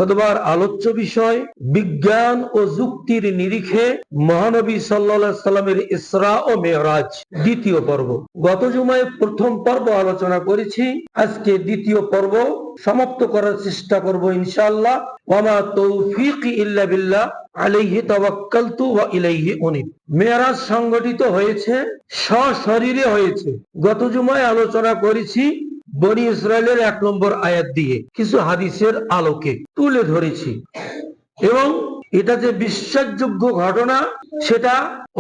খুতবার আলোচ্য বিষয় বিজ্ঞান ও যুক্তির নিরিখে মহানবী সাল্লাল্লাহু আলাইহি সাল্লামের ইসরা ও মেরাজ, দ্বিতীয় পর্ব। গত জুমায় প্রথম পর্ব আলোচনা করেছি, আজকে দ্বিতীয় পর্ব সমাপ্ত করার চেষ্টা করব ইনশাআল্লাহ। ওয়ামা তৌফিকি ইল্লা বিল্লাহ আলাইহি তাওয়াক্কালতু ওয়া ইলাইহি উনীব। মেরাজ সংগঠিত হয়েছে, সশরীরে হয়েছে। গত জুমায় আলোচনা করেছি বনি ইসরায়েলের 1 নম্বর আয়াত দিয়ে কিছু হাদিসের আলোকে তুলে ধরেছি, এবং এটা যে বিশ্বাসযোগ্য ঘটনা সেটা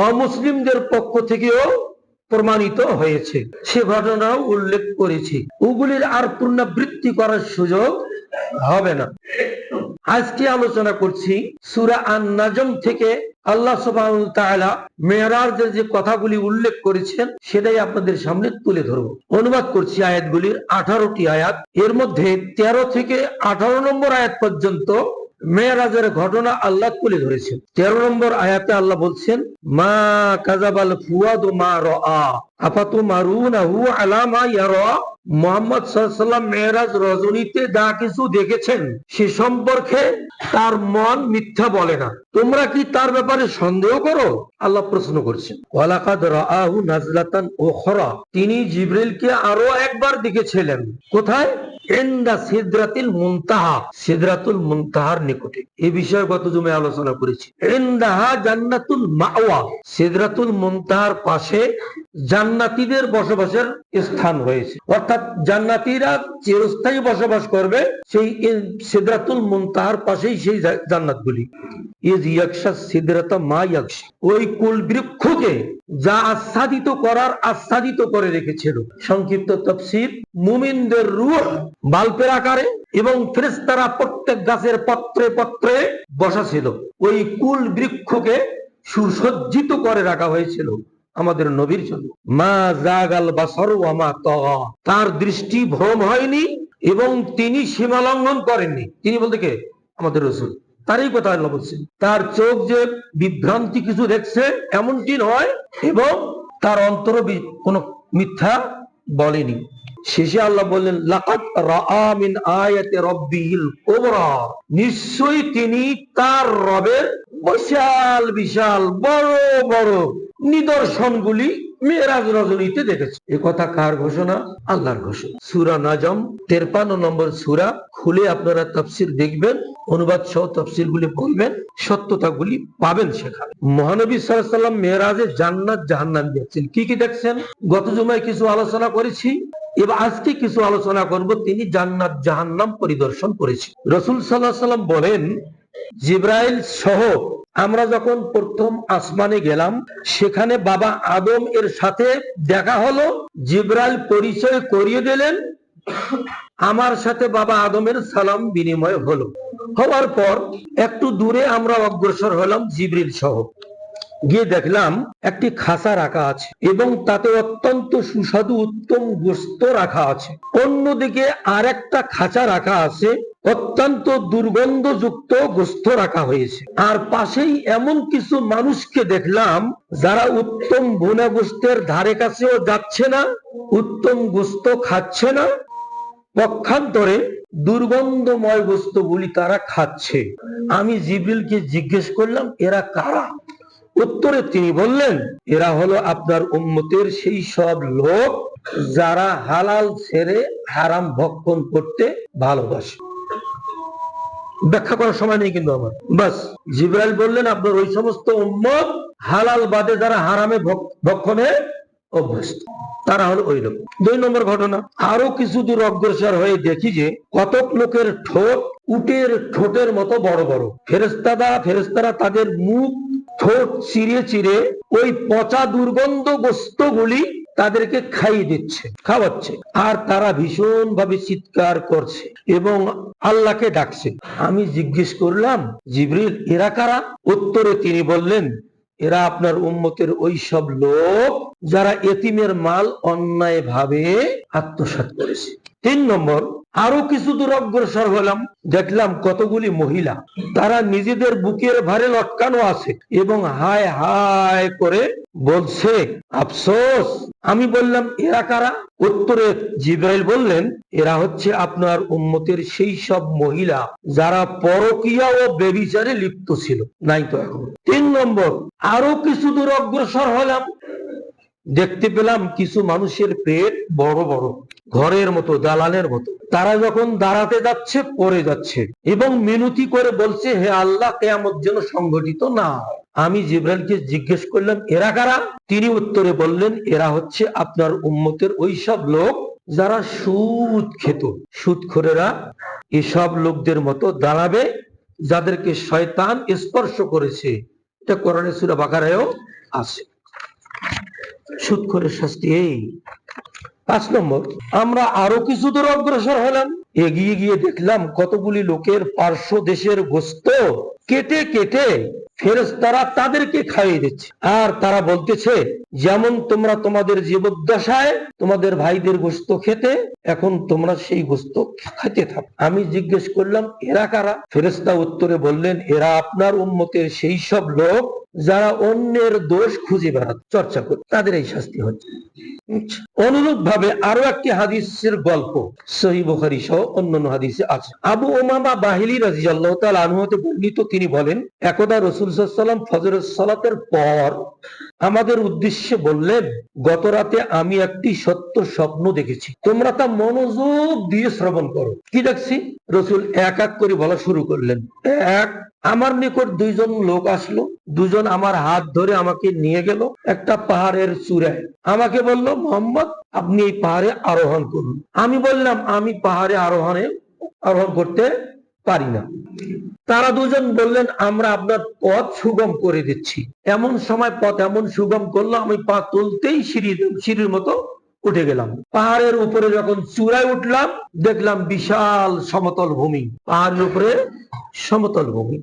অমুসলিমদের পক্ষ থেকেও প্রমাণিত হয়েছে, সে ঘটনাও উল্লেখ করেছি। ওগুলির আর পুনরাবৃত্তি করার সুযোগ হবে না। আজকে আলোচনা করছি সূরা আন-নাজম থেকে আল্লাহ সুবহানাহু ওয়া তাআলা মেরাজের যে কথাগুলি উল্লেখ করেছেন সেটাই আপনাদের সামনে তুলে ধরব। অনুবাদ করছি আয়াতগুলির 18টি আয়াত। এর মধ্যে 13 থেকে 18 নম্বর আয়াত পর্যন্ত মেরাজের ঘটনা আল্লাহ তুলে ধরেছেন। 13 নম্বর আয়াতে আল্লাহ বলছেন, মা কাযাবাল ফুয়াদু মা রাআ আফাতুমারুনাহু আলা মা ইয়ারা। মুহাম্মদ সাল্লাল্লাহু আলাইহি ওয়াসাল্লাম মেরাজ রজনীতে যা কিছু দেখেছেন সে সম্পর্কে তার মন মিথ্যা বলে না। তোমরা কি তার ব্যাপারে সন্দেহ করো? আল্লাহ প্রশ্ন করছেন। ওয়ালাকাদ রাআহু নাজলাতান উখরা, তিনি জিবরিলকে আরো একবার দেখেছিলেন। কোথায়? ইনদা সিদরাতিল মুনতাহা, সিদরাতুল মুনতাহার নিকটে। এই বিষয়ে গত জুমায় আলোচনা করেছি। ইনদাহা জান্নাতুল মাওয়া, সিদরাতুল মুনতাহার পাশে জান্নাতীদের বসবাসের স্থান রয়েছে, অর্থাৎ জান্নাতীরা চিরস্থায়ী বসবাস করবে সেই সিদরাতুল মুনতাহার পাশেই সেই জান্নাতগুলি। ইজ ইয়াকশা সিদরাতা মা ইয়াকশা, ওই কুল বৃক্ষকে যা আচ্ছাদিত করার আচ্ছাদিত করে রেখেছিল। সংক্ষিপ্ত তাফসীর, মুমিনদের রূহ বাল্বের আকারে এবং ফেরেশতারা প্রত্যেক গাছের পত্রে পত্রে বসা ছিল। ওই কুল বৃক্ষকে সুসজ্জিত করে রাখা হয়েছিল আমাদের নবীর জন্য। মা জাগাল বাসার ওয়া মা তাগা, তার দৃষ্টি ভ্রম হয়নি এবং তিনি সীমা লঙ্ঘন করেননি। তিনি বলতে কে? আমাদের রাসূল। তারই কথা আল্লাহ বলছেন। তার চোখ যে বিভ্রান্তি কিছু দেখছে এমনটি নয়, এবং তার অন্তর কোনো মিথ্যা বলেনি। শেষে আল্লাহ বললেন, লাকাদ রাআ মিন আয়াতি রাব্বিহিল কুবরা, নিশ্চয়ই তিনি তার রবের বিশাল বিশাল বড় বড় নিদর্শনগুলি মেরাজ রজনীতে দেখেছে। এ কথা কার ঘোষণা? আল্লাহর ঘোষণা। সূরা নাজম 53 নম্বর সূরা, খুলে আপনারা তাফসীর দেখবেন, অনুবাদ সহ তাফসীরগুলি পড়বেন, সত্যতাগুলি পাবেন সেখানে। মহানবী সাল্লাল্লাহু আলাইহি ওয়াসাল্লাম মেরাজে জান্নাত জাহান্নাম দেখছেন। কি কি দেখছেন গত জুমায় কিছু আলোচনা করেছি, এবার আজকে কিছু আলোচনা করব। তিনি জান্নাত জাহান্নাম পরিদর্শন করেছেন। রাসূল সাল্লাল্লাহু আলাইহি ওয়াসাল্লাম বলেন, জিবরাইল সহ আমরা যখন প্রথম আসমানে গেলাম, সেখানে বাবা আদম এর সাথে দেখা হলো। জিবরাইল পরিচয় করিয়ে দিলেন, আমার সাথে বাবা আদমের সালাম বিনিময় হলো। হওয়ার পর একটু দূরে আমরা অগ্রসর হলাম জিবরিল সহ। গিয়ে দেখলাম একটি খাঁচা রাখা আছে এবং তাতে অত্যন্ত সুস্বাদু উত্তম গোশত রাখা আছে। অন্যদিকে আর একটা খাঁচা রাখা আছে, অত্যন্ত দুর্গন্ধযুক্ত গোশত রাখা হয়েছে। আর পাশেই এমন কিছু মানুষকে দেখলাম যারা উত্তম ভুনা গোশতের ধারে কাছেও যাচ্ছে না, উত্তম গোশত খাচ্ছে না, পক্ষান্তরে দুর্গন্ধময় গোশতগুলি তারা খাচ্ছে। আমি জিবরিলকে জিজ্ঞেস করলাম, এরা কারা? উত্তরে তিনি বললেন, এরা হলো আপনার উম্মতের সেই সব লোক যারা হালাল ছেড়ে হারাম ভক্ষণ করতে ভালোবাসে। ব্যাখ্যা করার সময় নেই কিন্তু আমার, বাস। জিবরাইল বললেন, আপনার ওই সমস্ত উম্মত হালাল বাদে যারা হারামে ভক্ষণে অভ্যস্ত, তারা হলো ওই লোক। 2 নম্বর ঘটনা, আরো কিছু দূর অগ্রসর হয়ে দেখি যে কতক লোকের ঠোঁট উটের ঠোঁটের মতো বড় বড়। ফেরেশতারা তাদের মুখ ঠোঁট চিরে চিরে ওই পচা দুর্গন্ধ গোশতগুলি তাদেরকে খাওয়াচ্ছে, আর তারা ভীষণ ভাবে চিৎকার করছে এবং আল্লাহকে ডাকছে। আমি জিজ্ঞেস করলাম, জিবরিল এরা কারা? উত্তরে তিনি বললেন, এরা আপনার উম্মতের ওই সব লোক যারা এতিমের মাল অন্যায় ভাবে আত্মসাৎ করেছে। 3 নম্বর, আরো কিছু দূর অগ্রসর হলাম, দেখলাম কতগুলি মহিলা, তারা নিজেদের বুকের ভারে লটকানো আছে এবং হায় হায় করে বলছে আফসোস। আমি বললাম এরা কারা? উত্তরে জিবরাইল বললেন এরা হচ্ছে আপনার উম্মতের সেই সব মহিলা যারা পরকীয়া ও ব্যভিচারে লিপ্ত ছিল। নাই তো এখন। 3 নম্বর, আরো কিছু দূর অগ্রসর হলাম, দেখতে পেলাম কিছু মানুষের পেট বড় বড়, ঘরের মতো, দালানের মতো। তারা যখন দাঁড়াতে যাচ্ছে পড়ে যাচ্ছে এবং মিনতি করে বলছে হে আল্লাহ, কিয়ামত যেন সংঘটিত না হয়। আমি জিবরাইলকে জিজ্ঞেস করলাম এরা কারা? তিনি উত্তরে বললেন এরা হচ্ছে আপনার উম্মতের ওই সব লোক যারা সুদ খেত। সুদখোরেরা এসব লোকদের মতো দাঁড়াবে যাদেরকে শয়তান স্পর্শ করেছে। এটা কোরআনে সূরা বাকারায়ও আছে। সুদখোরের শাস্তি এই। 5 নম্বর, আমরা আরো কিছু দূর অগ্রসর হলাম, এগিয়ে গিয়ে দেখলাম কতগুলি লোকের পার্শ্ব দেশের গোশত কেটে কেটে ফেরেশতারা তাদেরকে খাইয়ে দিচ্ছে। আর তারা বলতেছে যেমন তোমরা তোমাদের জীবদ্দশায় তোমাদের ভাইদের গোশত খেতে, এখন তোমরা সেই গোশত খেতে থাকো। আমি জিজ্ঞেস করলাম এরা কারা? ফেরেশতা উত্তরে বললেন এরা আপনার উম্মতের সেই সব লোক যারা অন্যের দোষ খুঁজে বেড়াতে চর্চা করে, তাদের এই শাস্তি হচ্ছে। অনুরূপ ভাবে আরো একটি হাদিসের গল্প সহিহ বুখারী সহ অন্যান্য হাদিসে আছে। আবু উমামা বাহিলী রাদিয়াল্লাহু তাআলা আনহু হতে বর্ণিত, তিনি বলেন একদা রাসূল সাল্লাল্লাহু আলাইহি ওয়াসাল্লাম ফজরের সালাতের পর আমাদের উদ্দেশ্যে বললেন গত রাতে আমি একটি সত্য স্বপ্ন দেখেছি, তোমরা তা মনোযোগ দিয়ে শ্রবণ করো। কি দেখছি? রাসূল এক এক করে বলা শুরু করলেন। এক, আমার নিকট 2 জন লোক আসলো, 2 জন আমার হাত ধরে আমাকে নিয়ে গেল একটা পাহাড়ের চূড়ায়। আমাকে বলল মোহাম্মদ আপনি এই পাহাড়ে আরোহণ করুন। আমি বললাম আমি পাহাড়ে আরোহণ করতে পারি না। তারা 2 জন বললেন আমরা আপনার পথ সুগম করে দিচ্ছি। এমন সময় পথ এমন সুগম করলো আমি পা তুলতেই সিঁড়ির মতো উঠে গেলাম। পাহাড়ের উপরে যখন চূড়ায় উঠলাম দেখলাম বিশাল সমতল ভূমি, পাহাড়ের উপরে সমতল ভূমি।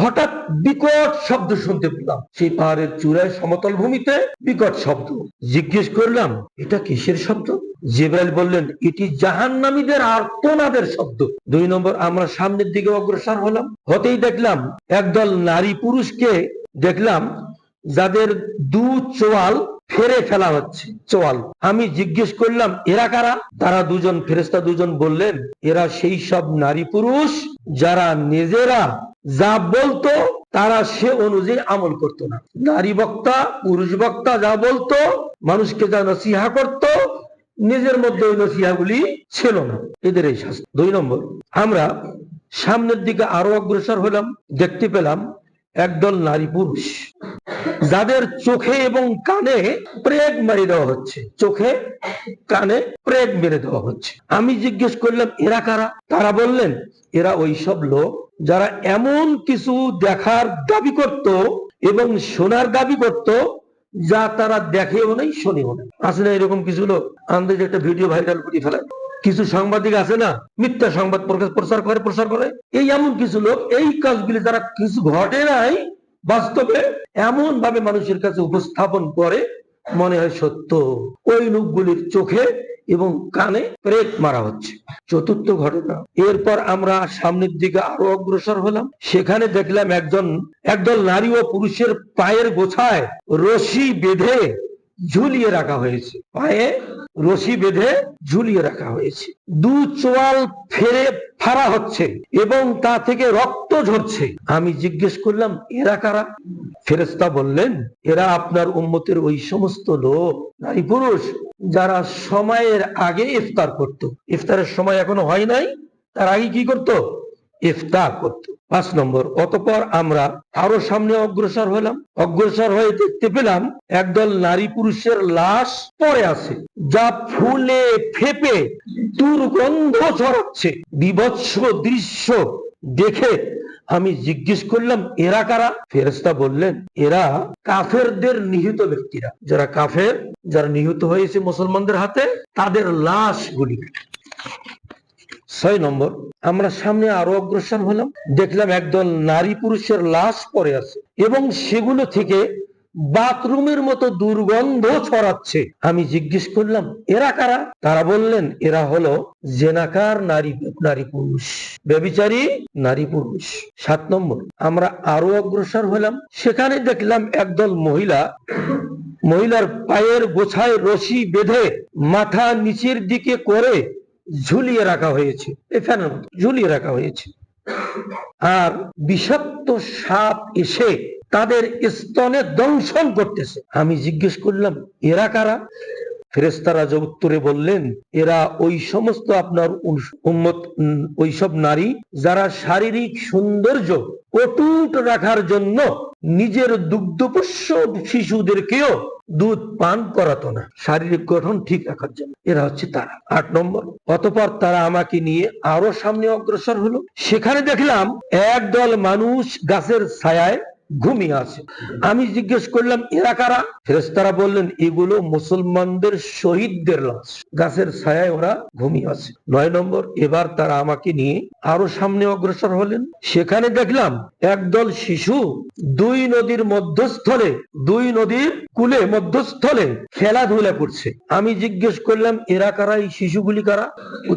হঠাৎ বিকট শব্দ শুনতে পেলাম, সেই পাহাড়ের চূড়ায় সমতল ভূমিতে বিকট শব্দ। জিজ্ঞেস করলাম এটা কিসের শব্দ? জিবরাইল বললেন এটি জাহান্নামীদের আর্তনাদের শব্দ। 2 নম্বর, আমরা সামনের দিকে অগ্রসর হলাম, হতেই দেখলাম একদল নারী পুরুষকে দেখলাম যাদের 2 চোয়াল ফেরে ফেলা হচ্ছে, চোয়াল। আমি জিজ্ঞেস করলাম এরা কারা? তারা 2 জন ফেরেশতা 2 জন বললেন এরা সেই সব নারী পুরুষ যারা নিজেরা যা বলতো তারা সে অনুযায়ী আমল করতো না। নারী বক্তা পুরুষ বক্তা যা বলতো, মানুষকে যা নসিহা করতো, নিজের মধ্যে ওই নসিহাগুলি ছিল না। এদের এই শাস্তি। 2 নম্বর, আমরা সামনের দিকে আরো অগ্রসর হলাম, দেখতে পেলাম একদল নারী পুরুষ যাদের চোখে এবং কানে প্রেগ মেরে দেওয়া হচ্ছে, চোখে কানে প্রেগ মেরে দেওয়া হচ্ছে। আমি জিজ্ঞেস করলাম এরা কারা? তারা বললেন এরা ওই সব লোক যারা এমন কিছু দেখার দাবি করত এবং শোনার দাবি করত যা তারা দেখেও নাই শোনেও নাই। আসলে এরকম কিছু লোক আমাদের একটা ভিডিও ভাইরাল করে ফেলায়, কিছু সাংবাদিক আছে না মিথ্যা সংবাদ প্রচার করে, এই এমন কিছু লোক এই কাজগুলি যারা কিছু ঘটে নাই বাস্তবে এমন ভাবে মানুষের কাছে উপস্থাপন করে মনে হয় সত্য। ওই লোকগুলির চোখে এবং কানে প্রেত মারা হচ্ছে। 4র্থ ঘটনা, এরপর আমরা সামনের দিকে আরো অগ্রসর হলাম, সেখানে দেখলাম একদল নারী ও পুরুষের পায়ের গোছায় রশি বেঁধে ঝুলিয়ে রাখা হয়েছে, পায়ে রশি বেঁধে ঝুলিয়ে রাখা হয়েছে। 2 চোয়াল ফেরে ফাড়া হচ্ছে এবং তা থেকে রক্ত ঝরছে। আমি জিজ্ঞেস করলাম এরা কারা? ফেরেশতা বললেন এরা আপনার উম্মতের ওই সমস্ত লোক নারী পুরুষ যারা সময়ের আগে ইফতার করত। ইফতারের সময় এখনো হয় নাই, তার আগে কি করত? ইফতার করত। 5 নম্বর, অতঃপর আমরা আরো সামনে অগ্রসর হলাম, অগ্রসর হয়ে দেখতে পেলাম একদল নারী পুরুষের লাশ পড়ে আছে যা ফুলে ফেপে দুর্গন্ধ ছড়াচ্ছে। বিভৎস দৃশ্য দেখে আমি জিজ্ঞেস করলাম এরা কারা? ফেরেশতা বললেন এরা কাফেরদের নিহত ব্যক্তিরা, যারা কাফের, যারা নিহত হয়েছে মুসলমানদের হাতে, তাদের লাশগুলি। 6 নম্বর, আমরা সামনে আরো অগ্রসর হলাম, দেখলাম একদল নারী পুরুষের লাশ পড়ে আছে এবং সেগুলো থেকে বাথরুমের মতো দুর্গন্ধ ছড়াচ্ছে। আমি জিজ্ঞেস করলাম এরা কারা? তারা বললেন এরা হলো জেনাকার নারী পুরুষ, ব্যভিচারী নারী পুরুষ। 7 নম্বর, আমরা আরো অগ্রসর হলাম, সেখানে দেখলাম একদল মহিলার পায়ের গোছায় রশি বেঁধে মাথা নিচের দিকে করে ঝুলিয়ে রাখা হয়েছে, এই ফ্যানের মতো ঝুলিয়ে রাখা হয়েছে। আর বিষাক্ত সাপ এসে তাদের স্তনে দংশন করতেছে। আমি জিজ্ঞেস করলাম এরা কারা? ফেরেশতারা উত্তরে বললেন এরা ওই সমস্ত আপনার উম্মত, ওইসব নারী যারা শারীরিক সৌন্দর্য অটুট রাখার জন্য নিজের দুগ্ধপোষ্য শিশুদেরকেও দুধ পান করাতো না, শারীরিক গঠন ঠিক রাখার জন্য। এরা হচ্ছে তারা। 8 নম্বর, অতঃপর তারা আমাকে নিয়ে আরো সামনে অগ্রসর হলো। সেখানে দেখলাম একদল মানুষ গাছের ছায়ায় ঘুমিয়ে আছে। আমি জিজ্ঞেস করলাম এরা কারা? ফেরেশতারা বললেন এগুলো মুসলমানদের শহীদদের লাশ, গাছের ছায়ায় ওরা ঘুমিয়ে আছে। 9 নম্বর, এবার তারা আমাকে নিয়ে আরো সামনে অগ্রসর হলেন। সেখানে দেখলাম একদল শিশু দুই নদীর কূলে মধ্যস্থলে খেলাধুলা করছে। আমি জিজ্ঞেস করলাম এরা কারা, এই শিশুগুলি কারা?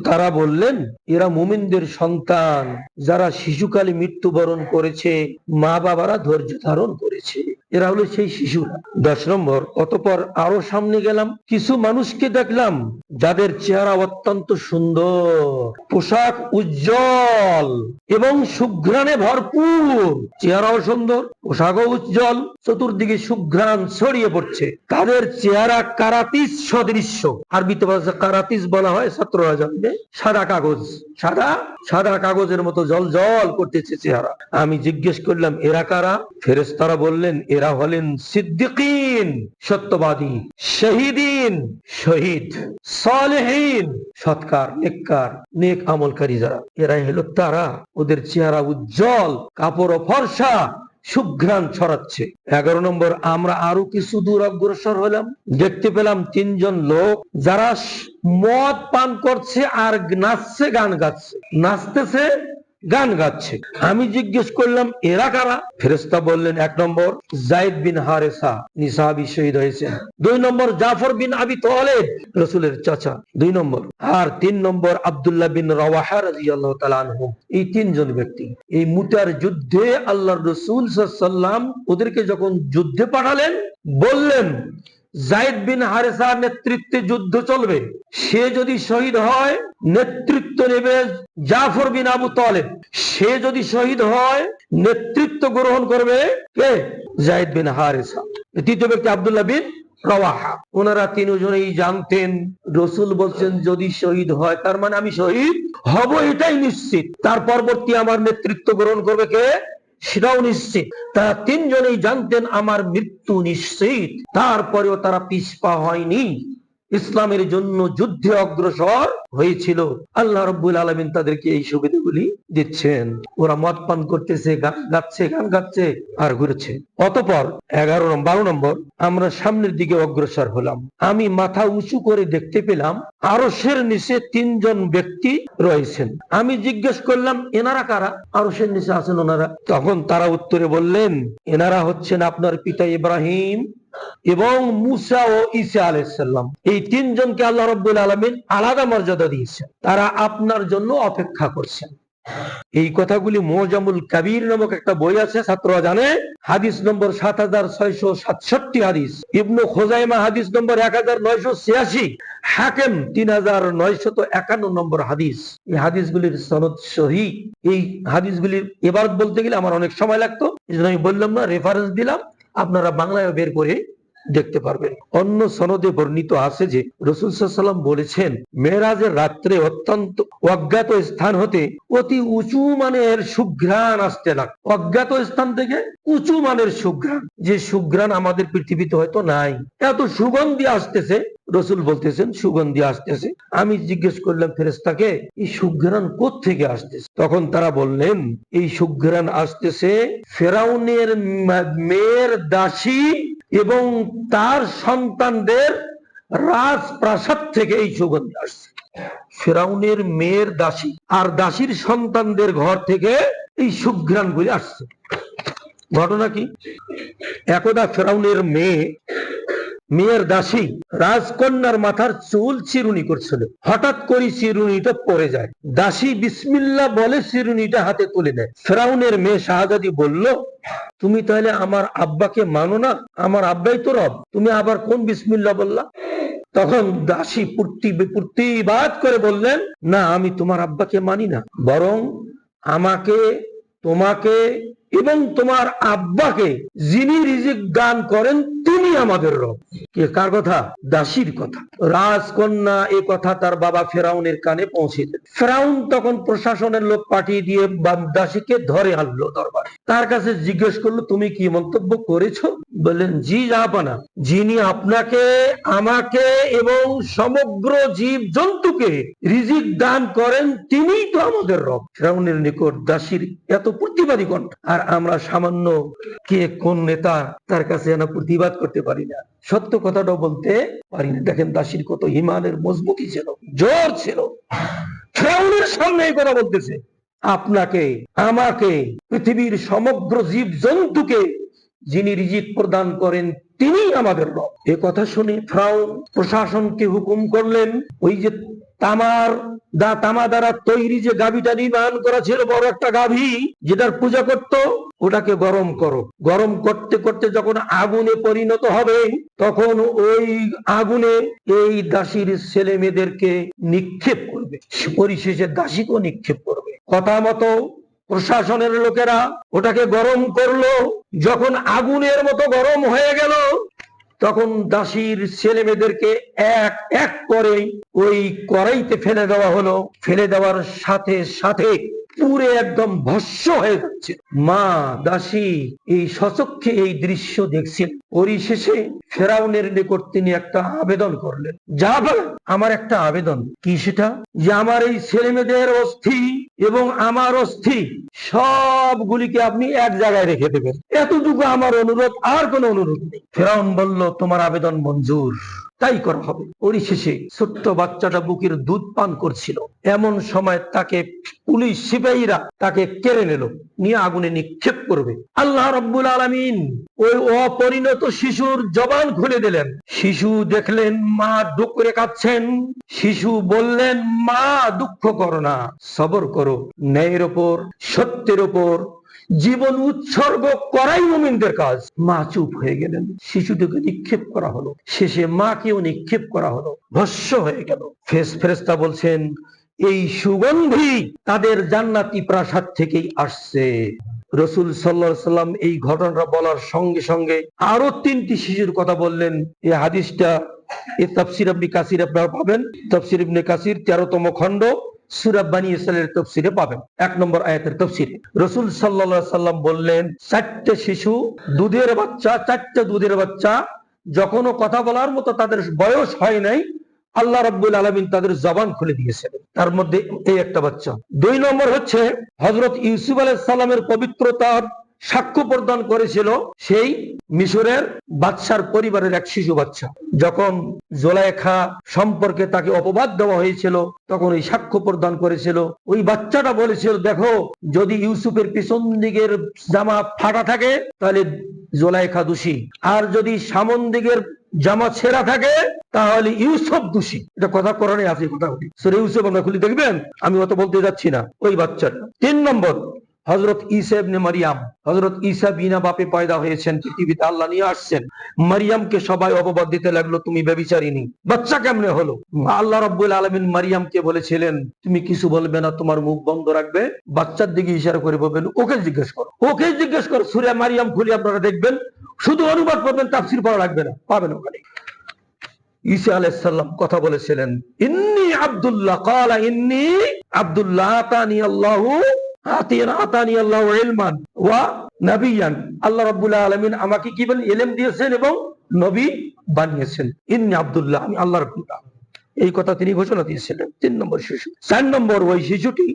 তারা বললেন এরা মুমিনদের সন্তান যারা শিশুকালে মৃত্যুবরণ করেছে, মা বাবারা ধৈর্য ধারণ করেছে, এরা হলো সেই শিশুরা। 10 নম্বর, অতঃপর আরো সামনে গেলাম, কিছু মানুষকে দেখলাম যাদের চেহারা অত্যন্ত সুন্দর, পোশাক উজ্জ্বল এবং সুঘ্রাণে ভরপুর। চেহারাও সুন্দর, পোশাকও উজ্জ্বল, চতুর্দিকে সুঘ্রাণ ছড়িয়ে পড়ছে। তাদের চেহারা কারাতিস সদৃশ্য। আরবিতে কারাতিস বলা হয়, ছাত্ররা জানবে, সাদা কাগজ, সাদা কাগজের মতো জল জল করতেছে চেহারা। আমি জিজ্ঞেস করলাম এরা কারা? ফেরেশতারা বললেন এরা হলেন সিদ্দিকিন, সত্যবাদী, শহীদিন, শহীদ, সালেহিন, সৎকার, নেক আমলকারী যারা, এরাই হলো তারা। ওদের চেহারা উজ্জ্বল, কাপড় ফর্সা, সুঘ্রাণ ছড়াচ্ছে। 11 নম্বর, আমরা আরো কিছু দূর অগ্রসর হলাম। দেখতে পেলাম 3 জন লোক যারা মদ পান করছে আর নাচছে, গান গাচ্ছে, নাচতেছে, গান গাচ্ছে। আমি জিজ্ঞেস করলাম এরা কারা? ফেরেশতা বললেন 1 নম্বর যায়েদ বিন হারেসা, নিসাবী শহীদ হয়েছেন। 2 নম্বর জাফর বিন আবি তালেব, রাসূলের চাচা, 2 নম্বর। আর 3 নম্বর আব্দুল্লাহ বিন রাওয়াহা রাদিয়াল্লাহু তাআলা আনহু। এই 3 জন ব্যক্তি এই মুতার যুদ্ধে আল্লাহর রাসূল সাল্লাল্লাহু আলাইহি ওয়াসাল্লাম ওদেরকে যখন যুদ্ধে পাঠালেন, বললেন যায়েদ বিন হারেসার নেতৃত্বে যুদ্ধ চলবে, সে যদি শহীদ হয় নেতৃত্ব নেবে জাফর বিন আবু তালেব, সে যদি শহীদ হয় নেতৃত্ব গ্রহণ করবে কে? যায়েদ বিন হারেসা। তৃতীয় ব্যক্তি আব্দুল্লাহ বিন রাওয়াহা। ওনারা 3 জনেই জানতেন রাসূল বলছেন যদি শহীদ হয় তার মানে আমি শহীদ হব, এটাই নিশ্চিত। তার পরবর্তী আমার নেতৃত্ব গ্রহণ করবে কে, সেটাও নিশ্চিত। তারা 3 জনেই জানতেন আমার মৃত্যু নিশ্চিত। তারপরেও তারা পিছপা হয়নি, ইসলামের জন্য যুদ্ধে অগ্রসর হয়েছিল। আল্লাহ রাব্বুল আলামিন তাদেরকে এই সুবিধাগুলি দিচ্ছেন। ওরা মদ পান করতেছে, গান গাচ্ছে আর ঘুরছে। অতঃপর 12 নম্বর, আমরা সামনের দিকে অগ্রসর হলাম। আমি মাথা উঁচু করে দেখতে পেলাম আরশের নিচে 3 জন ব্যক্তি রয়েছেন। আমি জিজ্ঞেস করলাম এনারা কারা? আরশের নিচে আছেন ওনারা। তখন তারা উত্তরে বললেন এনারা হচ্ছেন আপনার পিতা ইব্রাহিম এবং মুসা ও ঈসা আলাইহিস সালাম। এই 3 জনকে আল্লাহ রাব্বুল আলামিন আলাদা মর্যাদা দিয়েছেন, তারা আপনার জন্য অপেক্ষা করছেন। এই কথাগুলি মুজামুল কাবীর নামক একটা বই আছে, ছাত্ররা জানে। হাদিস নম্বর 7667 হাদিস, ইবনু খুজাইমা হাদিস নম্বর 1986, হাকিম 3951 নম্বর হাদিস। এই হাদিসগুলির সনদ সহিহ। এই হাদিসগুলির ইবারত বলতে গেলে আমার অনেক সময় লাগতো, এজন্য আমি বললাম না, রেফারেন্স দিলাম, আপনারা বাংলায় বের করে দেখতে পারবেন। অন্য সনদে বর্ণিত আছে যে রাসূল সাল্লাল্লাহু আলাইহি ওয়াসাল্লাম বলেছেন মেরাজের রাত্রে অত্যন্ত অজ্ঞাত স্থান হতে অতি উঁচু মানের সুঘ্রাণ আসতে লাগে। অজ্ঞাত স্থান থেকে উঁচু মানের সুঘ্রাণ, যে সুঘ্রাণ আমাদের পৃথিবীতে হয়তো নাই, এত সুগন্ধি আসতেছে। রাসূল বলতেছেন সুগন্ধি আসতেছে। আমি জিজ্ঞেস করলাম ফেরেশতাকে এই সুঘ্রাণ কোত্থেকে আসতেছে? তখন তারা বললেন এই সুঘ্রাণ আসতেছে ফেরাউনের মেয়ের দাসী এবং তার সন্তানদের রাজপ্রাসাদ থেকে এই সুগন্ধি আসছে। ফেরাউনের মেয়ের দাসী আর দাসীর সন্তানদের ঘর থেকে এই সুঘ্রাণগুলি আসছে। ঘটনা কি? একদা ফেরাউনের মেয়ের দাসী রাজকন্যার মাথার চুল চিরুনি করছিল। হঠাৎ করে চিরুনিটা পড়ে যায়। দাসী বিসমিল্লাহ বলে চিরুনিটা হাতে তুলে নেয়। ফেরাউনের মেয়ে শাহজাদি বলল, তুমি তাহলে আমার আব্বাকে মানো না? আমার আব্বাই তো রব, তুমি আবার কোন বিসমিল্লাহ বললা? তখন দাসী প্রতিবাদ করে বললেন, না, আমি তোমার আব্বাকে মানি না, বরং আমাকে, তোমাকে এবং তোমার আব্বাকে যিনি রিজিক দান করেন তিনি আমাদের রব। কে, কার কথা? দাসীর কথা। রাজকন্যা এ কথা তার বাবা ফেরাউনের কানে পৌঁছে দিল। ফেরাউন তখন প্রশাসনের লোক পাঠিয়ে দিয়ে দাসীকে ধরে আনলো দরবারে। তার কাছে জিজ্ঞেস করলো, তুমি কি মন্তব্য করেছো? বললেন, জি জাহাপানা, যিনি আপনাকে, আমাকে এবং সমগ্র জীব জন্তুকে রিজিক দান করেন তিনিই তো আমাদের রব। ফেরাউনের নিকট দাসীর এত প্রতিবাদী কণ্ঠ, আর আমরা সামান্য কে কোন নেতা তার কাছে প্রতিবাদ করতে পারি না, সত্য কথাটাও বলতে পারি না। দেখেন দাসীর কত ঈমানের মজবুতি ছিল, জোর ছিল। ফেরাউনের সামনে এই কথা বলতেছে, আপনাকে, আমাকে, পৃথিবীর সমগ্র জীব জন্তুকে যিনি রিজিক প্রদান করেন তিনি আমাদের রব। এ কথা শুনে ফেরাউন প্রশাসনকে হুকুম করলেন, ওই যে তামা দ্বারা তৈরি যে গাভীটা নির্মাণ করা ছিল, বড় একটা গাভী যেটার পূজা করত, ওটাকে গরম করো। গরম করতে করতে যখন আগুনে পরিণত হবে, তখন ওই আগুনে এই দাসীর ছেলে মেয়েদেরকে নিক্ষেপ করবে, পরিশেষে দাসীকেও নিক্ষেপ করবে। কথা মতো প্রশাসনের লোকেরা ওটাকে গরম করলো। যখন আগুনের মতো গরম হয়ে গেল, তখন দাসীর ছেলে মেয়েদেরকে এক এক করে ওই কড়াইতে ফেলে দেওয়া হলো। ফেলে দেওয়ার সাথে সাথে পুরে একদম ভস্ম হয়ে যাচ্ছে। মা দাসী এই সচক্ষে এই দৃশ্য দেখছেন। পরিশেষে ফেরাউনের নিকট তিনি একটা আবেদন করলেন, যা বলেন, আমার একটা আবেদন। কি সেটা? যে আমার এই ছেলে মেয়েদের অস্থি এবং আমার অস্থি সবগুলিকে আপনি এক জায়গায় রেখে দেবেন, এতটুকু আমার অনুরোধ, আর কোনো অনুরোধ নেই। ফেরাউন বলল, তোমার আবেদন মঞ্জুর, তাই করা হবে। পরিশেষে ছোট্ট বাচ্চাটা বুকের দুধ পান করছিল, এমন সময় তাকে পুলিশ সিপাহীরা তাকে কেড়ে নিল, নিয়ে আগুনে নিক্ষেপ করবে। আল্লাহ রাব্বুল আলামিন ওই অপরিণত শিশুর জবান খুলে দিলেন। শিশু দেখলেন মা দুঃখ করে কাঁদছেন। শিশু বললেন, মা দুঃখ করো না, সবর করো, ন্যায়ের ওপর, সত্যের ওপর জীবন উৎসর্গ করাই মুমিনদের কাজ। মা চুপ হয়ে গেলেন। শিশুটিকে নিক্ষেপ করা হলো, শেষে মাকেও নিক্ষেপ করা হলো, ভস্ম হয়ে গেল। ফেরেশতা বলছেন, এই সুগন্ধি তাদের জান্নাতি প্রাসাদ থেকেই আসছে। রাসূল সাল্লাল্লাহু আলাইহি সাল্লাম এই ঘটনাটা বলার সঙ্গে সঙ্গে আরো 3টি শিশুর কথা বললেন। এই হাদিসটা তাফসীর ইবনে কাসির আপনারা পাবেন। তাফসীর ইবনে কাসির 13তম খণ্ড সূরা বনী ইসরাঈলের তাফসীরে পাবেন, 1 নম্বর আয়াতের তাফসীরে। রাসূল সাল্লাল্লাহু আলাইহি সাল্লাম বললেন, 4টে শিশু, দুধের বাচ্চা, 4টে দুধের বাচ্চা, যখনও কথা বলার মতো তাদের বয়স হয় নাই, আল্লাহ রাব্বুল আলামিন তাদের জবান খুলে দিয়েছেন। তার মধ্যে এই একটা বাচ্চা। 2 নম্বর হচ্ছে হযরত ইউসুফ আলাইহিস সালামের পবিত্রতার সাক্ষ্য প্রদান করেছিল সেই মিশরের বাদশার পরিবারের এক শিশু বাচ্চা। যখন জুলাইখা সম্পর্কে তাকে অপবাদ দেওয়া হয়েছিল, তখন এই সাক্ষ্য প্রদান করেছিল। ওই বাচ্চাটা বলেছিল, দেখো, যদি ইউসুফের পিছন দিকের জামা ফাটা থাকে তাহলে জুলাইখা দোষী, আর যদি সামন দিকের জামা ছেঁড়া থাকে তাহলে ইউসুফ দোষী। এটা কথা কোরআনে আছে, কথা বলি সূরা ইউসুফ আমরা খুলে দেখবেন, আমি অত বলতে যাচ্ছি না। ওই বাচ্চাটা। 3 নম্বর হযরত ঈসা ইবনে মারিয়াম। হযরত ঈসা বিনা বাপে পয়দা হয়েছেন, পৃথিবীতে আল্লাহ নিয়ে আসছেন। মারিয়ামকে সবাই অপবাদ দিতে লাগলো, তুমি ব্যভিচারিণী। বাচ্চা কেমনে হলো? আল্লাহ রাব্বুল আলামিন মারিয়ামকে বলেছিলেন, তুমি কিছু বলবে না, তোমার মুখ বন্ধ রাখবে। বাচ্চার দিকে ইশারা করে বলবেন, ওকে জিজ্ঞেস করো, ওকে জিজ্ঞেস করো। সূরা মারিয়াম খুলে আপনারা দেখবেন, শুধু অনুবাদ করবেন, তাফসীর পড়া লাগবে না, পাবেন ওখানে। ঈসা আলাইহিস সালাম কথা বলেছিলেন, ইন্নী আব্দুল্লাহ, ক্বালা ইন্নী আব্দুল্লাহ, আতানি আল্লাহু ইলমান ওয়া নাবিয়ান। আল্লাহ রাব্বুল আলামিন আমাকে কি বলেন? ইলম দিয়েছেন এবং নবী বানিয়েছেন। ইন্নী আব্দুল্লাহ, আমি আল্লাহর বান্দা, এই কথা তিনি ঘোষণা দিয়েছিলেন। 3 নম্বর শিশু। 4 নম্বর ওই শিশুটি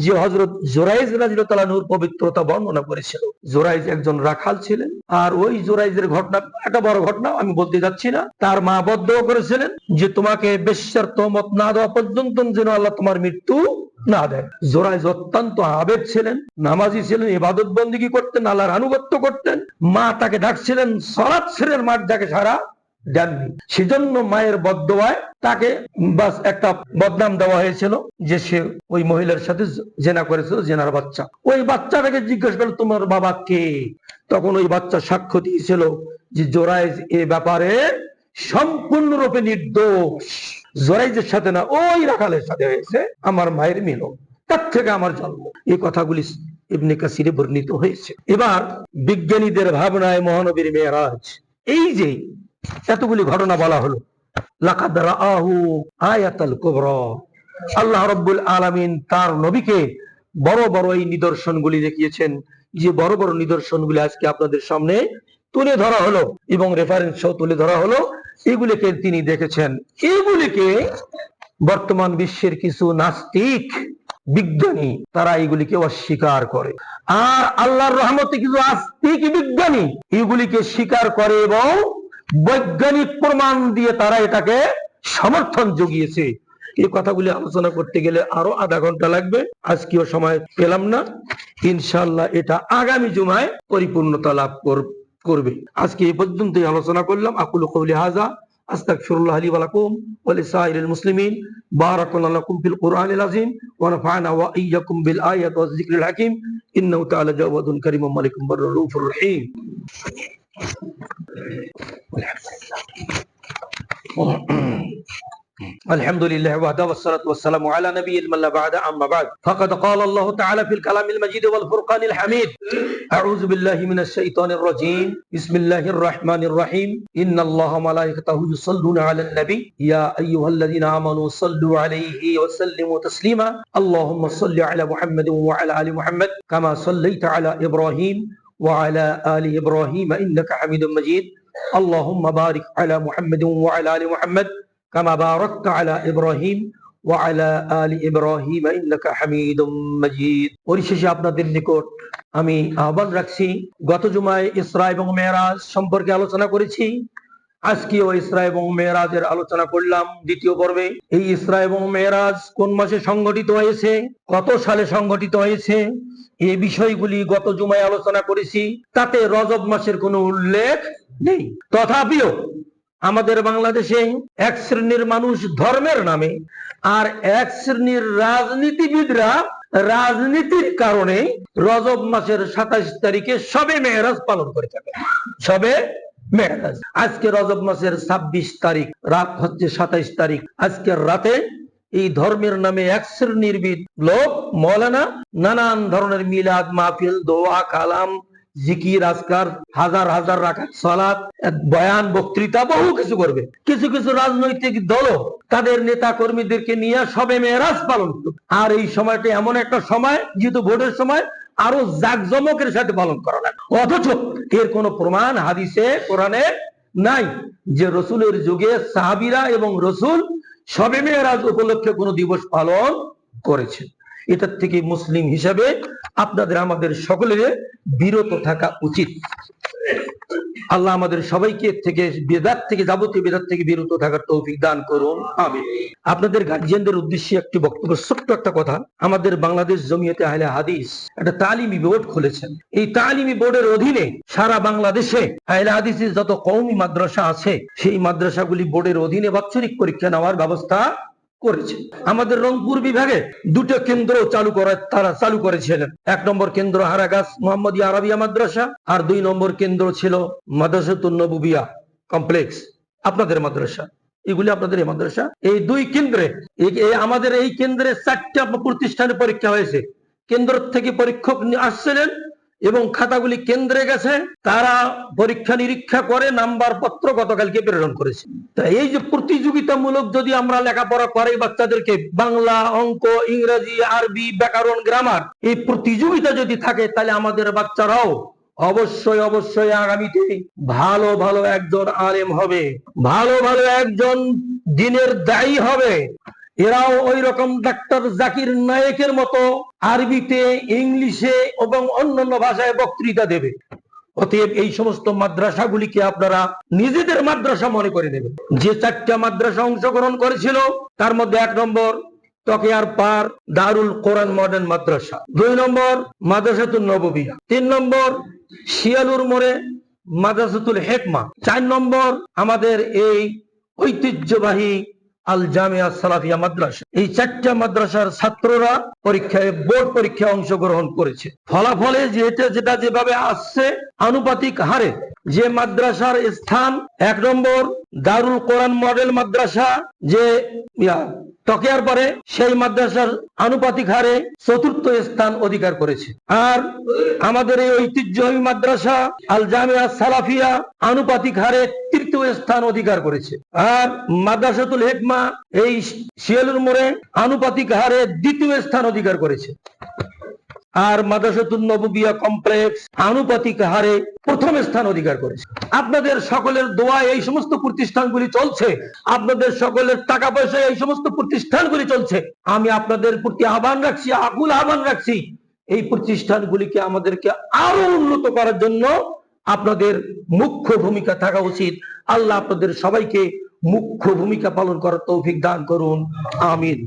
যে হযরত জুরাইজ রাদিয়াল্লাহু তাআলার পবিত্রতা বর্ণনা করেছিল। জুরাইজ একজন রাখাল ছিলেন, আর ওই জুরাইজের ঘটনা একটা বড় ঘটনা, আমি বলতে যাচ্ছি না। তার মা বদ্ধ করেছিলেন যে তোমাকে বেশ্যার তহমত না দেওয়া পর্যন্ত যেন আল্লাহ তোমার মৃত্যু না দেয়। জোরাইজ অত্যন্ত আবেদ ছিলেন, নামাজি ছিলেন, ইবাদত বন্দেগী করতেন, আল্লাহর আনুগত্য করতেন। মা তাকে ডাকছিলেন, সালাত ছেড়ে মার ডাকে সারা দেননি। সেজন্য মায়ের বদদোয়ায় তাকে বাস একটা বদনাম দেওয়া হয়েছিল যে সে ওই মহিলার সাথে জেনা করেছিল, জেনার বাচ্চা। ওই বাচ্চাটাকে জিজ্ঞেস করলো তোমার বাবা কে? তখন ওই বাচ্চা সাক্ষ্য দিয়েছিল যে জোরাইজ এ ব্যাপারে সম্পূর্ণরূপে নির্দোষ। জোরাইজের সাথে না, ওই রাখালের সাথে হয়েছে আমার মায়ের মিলন, তার থেকে আমার জন্ম। এই কথাগুলি ইবনে কাসিরে বর্ণিত হয়েছে। এবার বিজ্ঞানীদের ভাবনায় মহানবীর মেরাজ, এই যে এতগুলি ঘটনা বলা হলো, লাকাদ রাআহু আয়াতাল কুবরা, আল্লাহ রাব্বুল আলামিন তার নবীকে বড় বড় এই নিদর্শনগুলি দেখিয়েছেন। যে বড় বড় নিদর্শনগুলি আজকে আপনাদের সামনে তুলে ধরা হলো এবং রেফারেন্স সহ তুলে ধরা হলো, এগুলিকে তিনি দেখেছেন। এগুলিকে বর্তমান বিশ্বের কিছু নাস্তিক বিজ্ঞানী তারা এগুলিকে অস্বীকার করে, আর আল্লাহর রহমতে কিছু আস্তিক বিজ্ঞানী এগুলিকে স্বীকার করে এবং বৈজ্ঞানিক প্রমাণ দিয়ে তারা এটাকে সমর্থন জুগিয়েছে। এই কথাগুলি আলোচনা করতে গেলে আরো আধা ঘন্টা লাগবে, আজকেও সময় পেলাম না। ইনশাআল্লাহ এটা আগামী জুমায় পরিপূর্ণতা লাভ করবে। আজকে এই পর্যন্তই আলোচনা করলাম। আকুলু কওলি হাযা আস্তাগফিরুল্লাহ লি ওয়া লাকুম ওয়া লিসাইরিল মুসলিমিন। বারাকাল্লাহু লাকুম ফিল কুরআনিল আযীম ওয়া নাফা'না ওয়া ইয়্যাকুম বিল আয়াতি ওয়াজ যিকরিল হাকীম। ইন্নাহু তাআলা জাওয়াদুন কারীমুম মালিকুম বাররউফুর রহিম। الحمد لله وحده والصلاة والسلام على نبي من لا بعد أما بعد فقد قال الله تعالى في الكلام المجيد والفرقان الحميد أعوذ بالله من الشيطان الرجيم بسم الله الرحمن الرحيم إن الله وملائكته يصلون على النبي يا أيها الذين آمنوا صلوا عليه وسلموا تسليما اللهم صل على محمد وعلى آل محمد كما صليت على إبراهيم وعلى آل إبراهيم إنك حميد مجيد اللهم بارك على محمد وعلى آل محمد كما باركت على إبراهيم وعلى آل إبراهيم إنك حميد مجيد। পরিশেষে আপনাদের নিকট আমি আহ্বান রাখছি, গত জুমায় ইসরা এবং মেরাজ সম্পর্কে আলোচনা করেছি। আজকেও ইসরা এবং মেরাজের আলোচনা করলাম দ্বিতীয় পর্বে। এই ইসরা এবং মেরাজ কোন মাসে সংঘটিত হয়েছে, কত সালে সংঘটিত হয়েছে, এই বিষয়গুলি গত জুমায় আলোচনা করেছি। তাতে রজব মাসের কোনো উল্লেখ নেই। তথাপিও আমাদের বাংলাদেশে এক শ্রেণীর মানুষ ধর্মের নামে আর এক শ্রেণীর রাজনীতিবিদরা রাজনীতির কারণে রজব মাসের 27 তারিখে শবে মেরাজ পালন করে থাকে। শবে মেরাজ আজকে রজব মাসের 26 তারিখ, রাত হচ্ছে 27 তারিখ। আজকের রাতে এই ধর্মের নামে এক শ্রেণীর লোক মৌলানা নানান ধরনের মিলাদ মাহফিল, দোয়া, কালাম, জিকির, আজকার, হাজার হাজার রাকাত সালাত, বয়ান, বক্তৃতা, বহু কিছু করবে। কিছু কিছু রাজনৈতিক দল তাদের নেতা কর্মীদেরকে নিয়ে শবে মেরাজ পালন করবে। আর এই সময়টা এমন একটা সময়, যেহেতু ভোটের সময়, আরো জাকজমকের সাথে পালন করা লাগে। অথচ এর কোনো প্রমাণ হাদিসে কোরআনে নাই যে রসুলের যুগে সাহাবীরা এবং রসুল শবে মেরাজ উপলক্ষে কোনো দিবস পালন করেছে। এটার থেকে মুসলিম হিসাবে আপনাদের আমাদের সকলের বিরত থাকা উচিত। আল্লাহ আমাদের সবাইকে থেকে বেদাত থেকে, যাবতীয় বেদাত থেকে বিরত থাকার তৌফিক দান করুন, আমিন। আপনাদের গার্জিয়ানদের উদ্দেশ্যে একটি বক্তব্য, ছোট্ট একটা কথা। আমাদের বাংলাদেশ জমিয়তে আহলে হাদিস একটা তালিমি বোর্ড খুলেছেন। এই তালিমি বোর্ডের অধীনে সারা বাংলাদেশে আহলে হাদিসের যত কওমি মাদ্রাসা আছে, সেই মাদ্রাসাগুলি বোর্ডের অধীনে বাৎসরিক পরীক্ষা নেওয়ার ব্যবস্থা করেছে। আমাদের রংপুর বিভাগে দুটো কেন্দ্র তারা চালু করেছিলেন। 1 নম্বর কেন্দ্র হারাগাছ মুহাম্মদিয়া আরাবিয়া মাদ্রাসা, আর 2 নম্বর কেন্দ্র ছিল মাদ্রাসাতুন নবুবিয়া কমপ্লেক্স, আপনাদের মাদ্রাসা। এগুলি আপনাদের এই মাদ্রাসা। এই 2 কেন্দ্রে, আমাদের এই কেন্দ্রে 4টা প্রতিষ্ঠানে পরীক্ষা হয়েছে। কেন্দ্র থেকে পরীক্ষক আসছিলেন এবং খাতাগুলি কেন্দ্রে গেছে, তারা পরীক্ষা নিরীক্ষা করে নাম্বার পত্র গতকালকে প্রেরণ করেছে। এই যে প্রতিযোগিতামূলক যদি আমরা লেখাপড়া করাই বাচ্চাদেরকে, বাংলা, অঙ্ক, ইংরেজি, আরবি, ব্যাকরণ, গ্রামার, এই প্রতিযোগিতা যদি থাকে, তাহলে আমাদের বাচ্চারাও অবশ্যই অবশ্যই আগামীতে ভালো ভালো একজন আলেম হবে, ভালো ভালো একজন দ্বীনের দায়ী হবে। এরাও ওই রকম ডাক্তার জাকির নায়েকের মতো আরবিতে, ইংলিশে এবং অন্যান্য ভাষায় বক্তৃতা দেবে। অতএব এই সমস্ত মাদ্রাসাগুলিকে আপনারা নিজেদের মাদ্রাসা মনে করে নেবেন। যে 4টা মাদ্রাসা অংশগ্রহণ করেছিল, তার মধ্যে 1 নম্বর তকিয়ার পার দারুল কোরআন মডার্ন মাদ্রাসা, 2 নম্বর মাদ্রাসাতুন নববিয়া, 3 নম্বর শিয়ালুর মোড়ে মাদ্রাসাতুল হেকমা, 4 নম্বর আমাদের এই ঐতিহ্যবাহী আল জামিয়া সালাফিয়া মাদ্রাসা। এই 4টা মাদ্রাসার ছাত্ররা পরীক্ষায় বোর্ড পরীক্ষায় অংশগ্রহণ করেছে। ফলাফলে যেটা যেভাবে আসছে আনুপাতিক হারে যে মাদ্রাসার স্থান 1 নম্বর দারুল কোরআন মডেল মাদ্রাসা যে তকিয়ার পরে, সেই মাদ্রাসার আনুপাতিক হারে 4র্থ স্থান অধিকার করেছে। আর আমাদের এই ঐতিহ্যবাহী মাদ্রাসা আল জামিয়া সালাফিয়া আনুপাতিক হারে 3র্থ স্থান অধিকার করেছে। আর মাদ্রাসাতুল হেকমা এই শিয়ালুর মোড়ে আনুপাতিক হারে 2য় স্থান অধিকার করেছে। আর মাদ্রাসাতুন নববিয়া কমপ্লেক্স আনুপাতিক হারে 1ম স্থান অধিকার করেছে। আপনাদের সকলের দোয়ায় এই সমস্ত প্রতিষ্ঠানগুলি চলছে, আপনাদের সকলের টাকা পয়সায় এই সমস্ত প্রতিষ্ঠানগুলি চলছে। আমি আপনাদের প্রতি আহ্বান রাখছি, আকুল আহ্বান রাখছি, এই প্রতিষ্ঠানগুলিকে আমাদেরকে আরো উন্নত করার জন্য আপনাদের মুখ্য ভূমিকা থাকা উচিত। আল্লাহ আপনাদের সবাইকে মুখ্য ভূমিকা পালন করার তৌফিক দান করুন, আমিন।